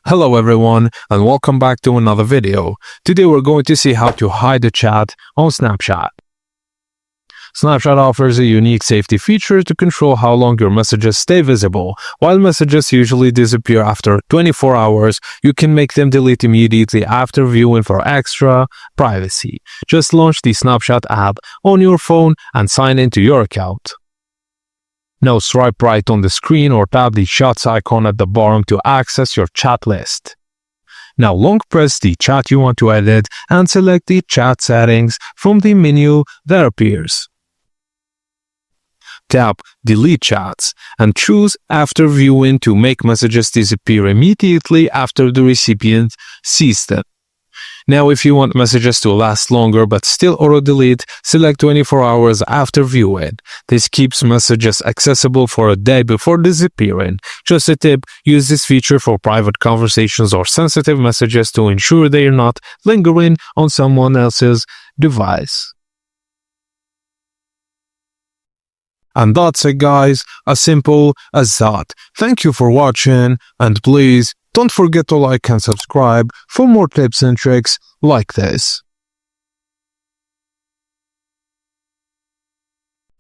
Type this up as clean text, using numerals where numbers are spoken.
Hello everyone and welcome back to another video. Today we're going to see how to hide a chat on Snapchat. Snapchat offers a unique safety feature to control how long your messages stay visible. While messages usually disappear after 24 hours, you can make them delete immediately after viewing for extra privacy. Just launch the Snapchat app on your phone and sign into your account. Now swipe right on the screen or tap the chats icon at the bottom to access your chat list. Now long press the chat you want to edit and select the chat settings from the menu that appears. Tap Delete Chats and choose After Viewing to make messages disappear immediately after the recipient sees them. Now if you want messages to last longer but still auto-delete, select 24 hours after viewing. This keeps messages accessible for a day before disappearing. Just a tip, use this feature for private conversations or sensitive messages to ensure they are not lingering on someone else's device. And that's it guys, as simple as that. Thank you for watching and please don't forget to like and subscribe for more tips and tricks like this.